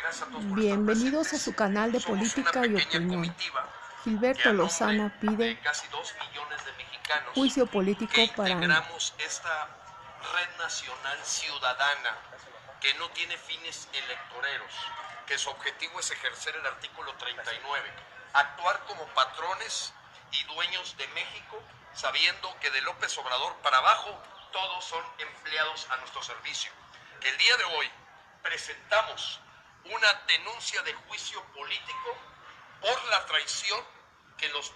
gracias a todos por estar Bienvenidos a presentes. su canal de Somos una política y pequeña opinión. comitiva que Gilberto a nombre Lozana de pide casi 2 millones de mexicanos juicio que político para integramos esta red nacional ciudadana que no tiene fines electoreros, que su objetivo es ejercer el artículo 39, actuar como patrones y dueños de México, sabiendo que de López Obrador para abajo todos son empleados a nuestro servicio. Que el día de hoy presentamos una denuncia de juicio político por la traición que en los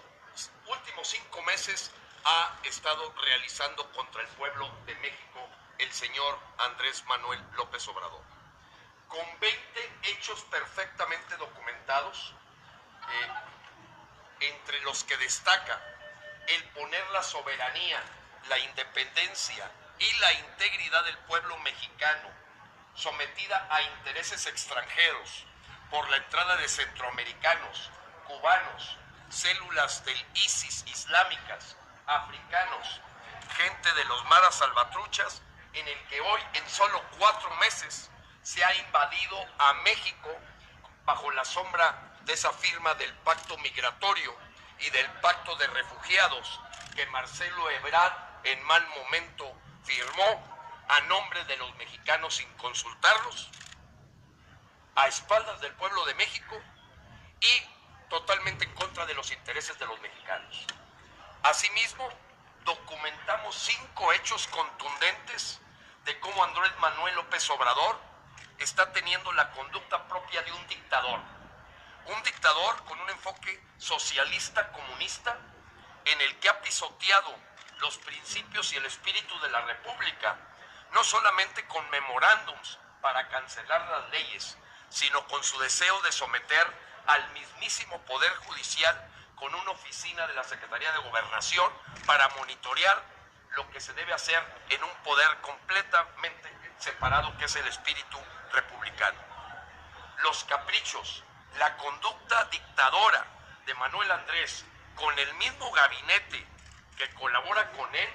últimos 5 meses ha estado realizando contra el pueblo de México el señor Andrés Manuel López Obrador. Con 20 hechos perfectamente documentados, entre los que destaca el poner la soberanía, la independencia y la integridad del pueblo mexicano sometida a intereses extranjeros por la entrada de centroamericanos, cubanos, células del ISIS islámicas, africanos, gente de los maras salvatruchas, en el que hoy en solo 4 meses se ha invadido a México bajo la sombra de esa firma del pacto migratorio y del pacto de refugiados que Marcelo Ebrard en mal momento firmó a nombre de los mexicanos sin consultarlos, a espaldas del pueblo de México y totalmente en contra de los intereses de los mexicanos. Asimismo, documentamos 5 hechos contundentes de cómo Andrés Manuel López Obrador está teniendo la conducta propia de un dictador con un enfoque socialista comunista en el que ha pisoteado los principios y el espíritu de la República, no solamente con memorándums para cancelar las leyes, sino con su deseo de someter al mismísimo Poder Judicial con una oficina de la Secretaría de Gobernación para monitorear lo que se debe hacer en un poder completamente separado que es el espíritu republicano. Los caprichos, la conducta dictadora de Manuel Andrés con el mismo gabinete que colabora con él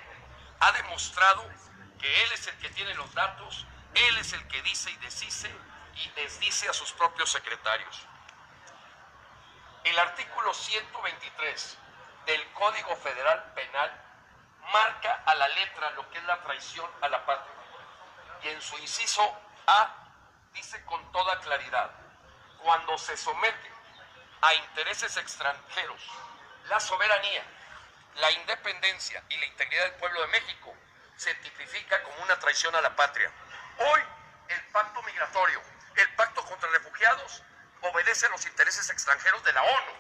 ha demostrado que él es el que tiene los datos, él es el que dice y desdice y desdice a sus propios secretarios. El artículo 123 del Código Federal Penal marca a la letra lo que es la traición a la patria. Y en su inciso A dice con toda claridad: cuando se somete a intereses extranjeros la soberanía, la independencia y la integridad del pueblo de México, se tipifica como una traición a la patria. Hoy el pacto migratorio, el pacto contra refugiados, obedece a los intereses extranjeros de la ONU.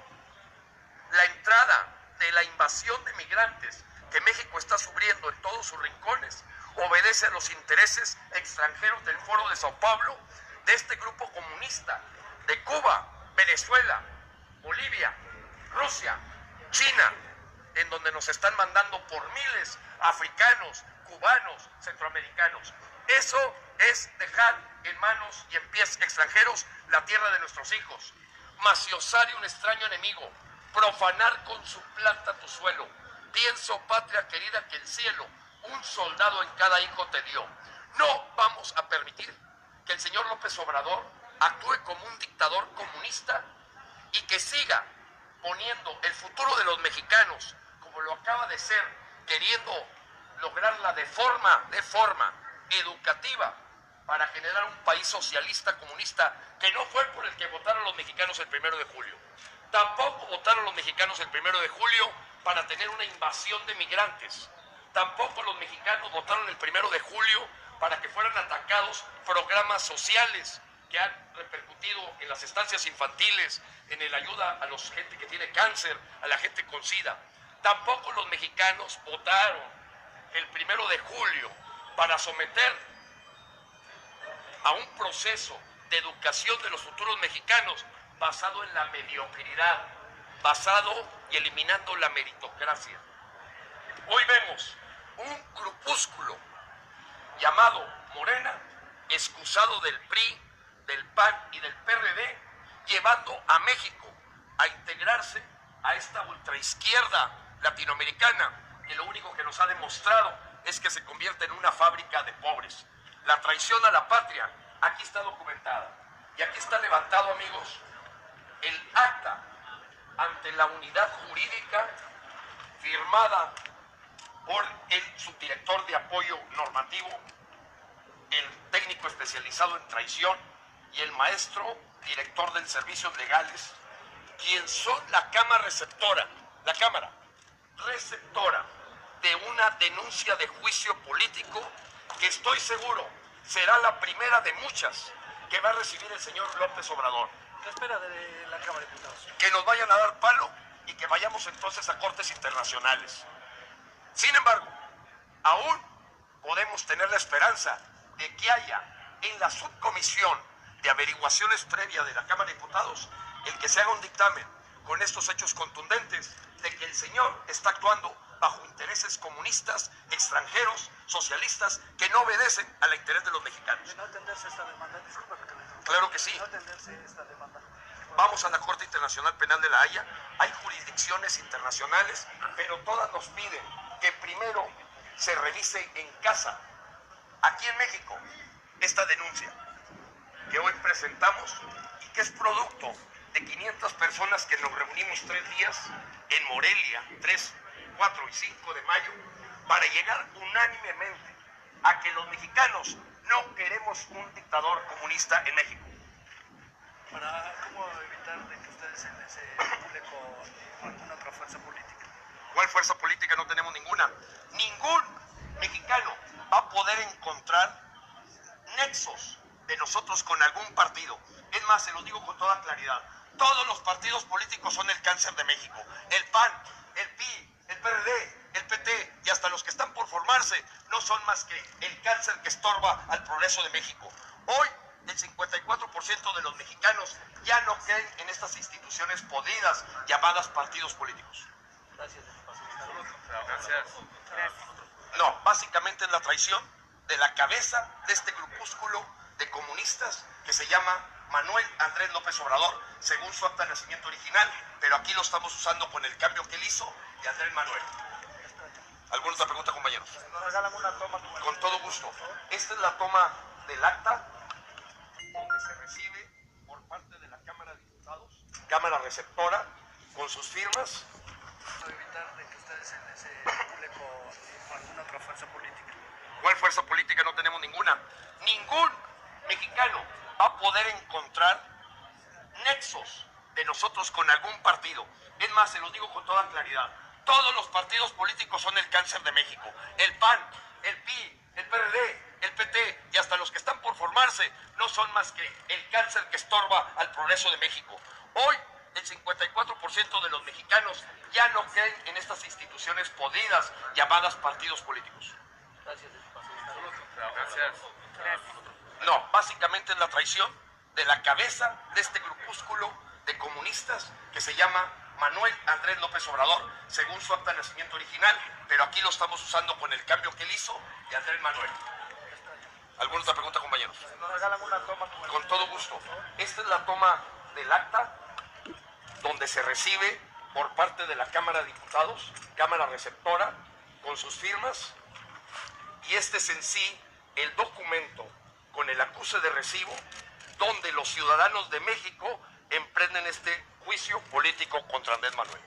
La entrada de la invasión de migrantes que México está sufriendo en todos sus rincones obedece a los intereses extranjeros del Foro de Sao Paulo, de este grupo comunista, de Cuba, Venezuela, Bolivia, Rusia, China, en donde nos están mandando por miles africanos, cubanos, centroamericanos. Eso es dejar en manos y en pies extranjeros la tierra de nuestros hijos, maciosar un extraño enemigo, profanar con su planta tu suelo. Pienso, patria querida, que el cielo un soldado en cada hijo te dio. No vamos a permitir que el señor López Obrador actúe como un dictador comunista y que siga poniendo el futuro de los mexicanos, como lo acaba de ser, queriendo lograrla de forma educativa para generar un país socialista comunista, que no fue por el que votaron los mexicanos el 1 de julio. Tampoco votaron los mexicanos el 1 de julio para tener una invasión de migrantes. Tampoco los mexicanos votaron el 1 de julio para que fueran atacados programas sociales que han repercutido en las estancias infantiles, en el ayuda a la gente que tiene cáncer, a la gente con SIDA. Tampoco los mexicanos votaron el 1 de julio para someter a un proceso de educación de los futuros mexicanos basado en la mediocridad, basado y eliminando la meritocracia. Hoy vemos un grupúsculo llamado Morena, excusado del PRI, del PAN y del PRD, llevando a México a integrarse a esta ultraizquierda latinoamericana, que lo único que nos ha demostrado es que se convierte en una fábrica de pobres. La traición a la patria aquí está documentada. Y aquí está levantado, amigos, el acta ante la unidad jurídica firmada por el subdirector de apoyo normativo, el técnico especializado en traición y el maestro director de servicios legales, quien son la cámara receptora de una denuncia de juicio político que estoy seguro será la primera de muchas que va a recibir el señor López Obrador. ¿Qué espera de la Cámara de Diputados? Que nos vayan a dar palo y que vayamos entonces a cortes internacionales. Sin embargo, aún podemos tener la esperanza de que haya en la subcomisión de averiguaciones previa de la Cámara de Diputados el que se haga un dictamen con estos hechos contundentes de que el señor está actuando bajo intereses comunistas, extranjeros, socialistas, que no obedecen al interés de los mexicanos. ¿De no atenderse esta demanda? Disculpa que te interrumpa. Claro que sí. ¿De no atenderse esta demanda? Vamos a la Corte Internacional Penal de La Haya. Hay jurisdicciones internacionales, pero todas nos piden que primero se revise en casa, aquí en México, esta denuncia que hoy presentamos y que es producto de 500 personas que nos reunimos 3 días en Morelia, 3, 4 y 5 de mayo, para llegar unánimemente a que los mexicanos no queremos un dictador comunista en México. Para cómo evitar de que ustedes se vincule con alguna otra fuerza política. ¿Cuál fuerza política? No tenemos ninguna. Ningún mexicano va a poder encontrar nexos de nosotros con algún partido. Es más, se lo digo con toda claridad. Todos los partidos políticos son el cáncer de México. El PAN, el PRI, el PRD, el PT y hasta los que están por formarse no son más que el cáncer que estorba al progreso de México. Hoy, el 54% de los mexicanos ya no creen en estas instituciones podridas llamadas partidos políticos. Gracias. Gracias. No, básicamente es la traición de la cabeza de este grupúsculo de comunistas que se llama Manuel Andrés López Obrador, según su acta de nacimiento original, pero aquí lo estamos usando con el cambio que él hizo de Andrés Manuel. ¿Alguna otra pregunta, compañeros? Regálame una toma. Con todo gusto. Esta es la toma del acta donde se recibe por parte de la Cámara de Diputados, Cámara Receptora, con sus firmas. Para evitar de que ustedes se vincule con alguna otra fuerza política. ¿Cuál fuerza política? No tenemos ninguna. Ningún mexicano va a poder encontrar nexos de nosotros con algún partido. Es más, se lo digo con toda claridad. Todos los partidos políticos son el cáncer de México. El PAN, el PRI, el PRD, el PT y hasta los que están por formarse no son más que el cáncer que estorba al progreso de México. Hoy, el 54% de los mexicanos ya no creen en estas instituciones podridas llamadas partidos políticos. Gracias. No, básicamente es la traición de la cabeza de este grupúsculo de comunistas que se llama Manuel Andrés López Obrador, según su acta de nacimiento original, pero aquí lo estamos usando con el cambio que él hizo de Andrés Manuel. ¿Alguna otra pregunta, compañeros? Regálame una toma. Con todo gusto. Esta es la toma del acta donde se recibe por parte de la Cámara de Diputados, Cámara Receptora, con sus firmas, y este es en sí el documento con el acuse de recibo donde los ciudadanos de México emprenden este juicio político contra Andrés Manuel,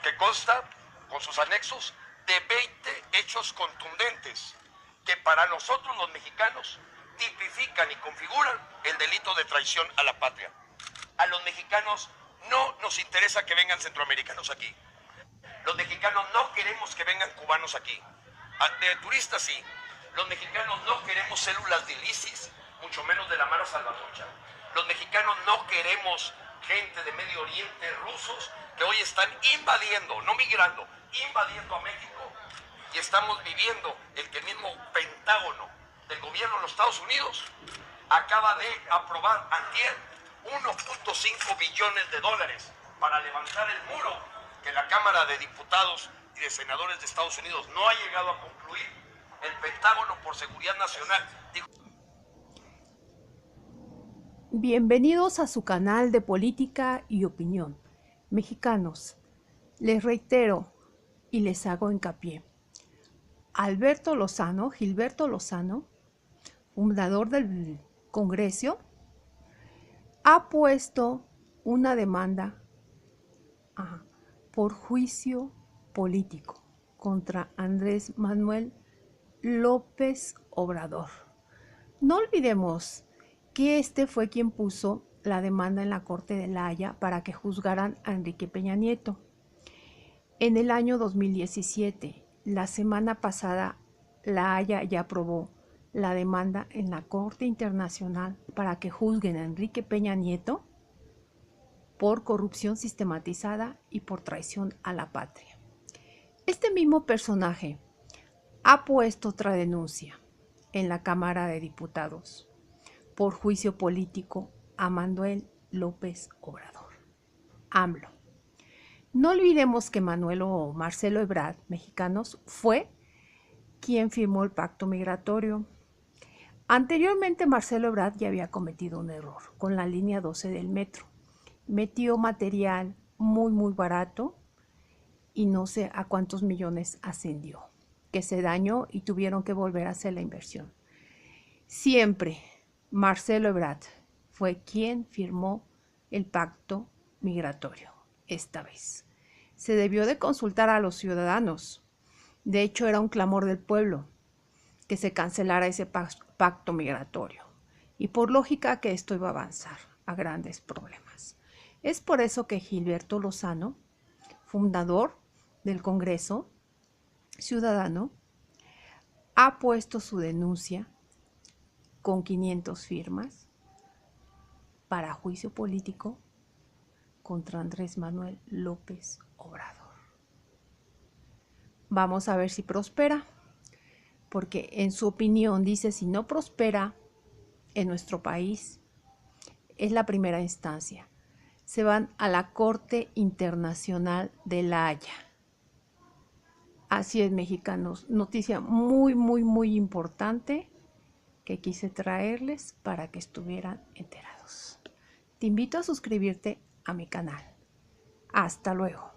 que consta con sus anexos de 20 hechos contundentes que para nosotros los mexicanos tipifican y configuran el delito de traición a la patria. A los mexicanos no nos interesa que vengan centroamericanos aquí. Los mexicanos no queremos que vengan cubanos aquí. De turistas sí. Los mexicanos no queremos células del ISIS, mucho menos de la mano salvatrucha. Los mexicanos no queremos gente de Medio Oriente, rusos, que hoy están invadiendo, no migrando, invadiendo a México. Y estamos viviendo el que el mismo Pentágono del gobierno de los Estados Unidos acaba de aprobar antier 1.5 billones de dólares para levantar el muro que la Cámara de Diputados y de Senadores de Estados Unidos no ha llegado a concluir. El Pentágono, por seguridad nacional, dijo... Bienvenidos a su canal de política y opinión. Mexicanos, les reitero y les hago hincapié. Gilberto Lozano, fundador del Congreso, ha puesto una demanda por juicio político contra Andrés Manuel López Obrador. No olvidemos que este fue quien puso la demanda en la Corte de La Haya para que juzgaran a Enrique Peña Nieto. En el año 2017, la semana pasada, La Haya ya aprobó la demanda en la Corte Internacional para que juzguen a Enrique Peña Nieto por corrupción sistematizada y por traición a la patria. Este mismo personaje ha puesto otra denuncia en la Cámara de Diputados por juicio político a Manuel López Obrador, AMLO. No olvidemos que Manuel o Marcelo Ebrard, mexicanos, fue quien firmó el pacto migratorio. Anteriormente Marcelo Ebrard ya había cometido un error con la línea 12 del metro. Metió material muy barato y no sé a cuántos millones ascendió, que se dañó y tuvieron que volver a hacer la inversión. Siempre Marcelo Ebrard fue quien firmó el pacto migratorio. Esta vez se debió de consultar a los ciudadanos. De hecho, era un clamor del pueblo que se cancelara ese pacto migratorio. Y por lógica que esto iba a avanzar a grandes problemas. Es por eso que Gilberto Lozano, fundador del Congreso Ciudadano, ha puesto su denuncia con 500 firmas para juicio político contra Andrés Manuel López Obrador. Vamos a ver si prospera, porque en su opinión dice, si no prospera en nuestro país, es la primera instancia. Se van a la Corte Internacional de La Haya. Así es, mexicanos. Noticia muy importante que quise traerles para que estuvieran enterados. Te invito a suscribirte a mi canal. Hasta luego.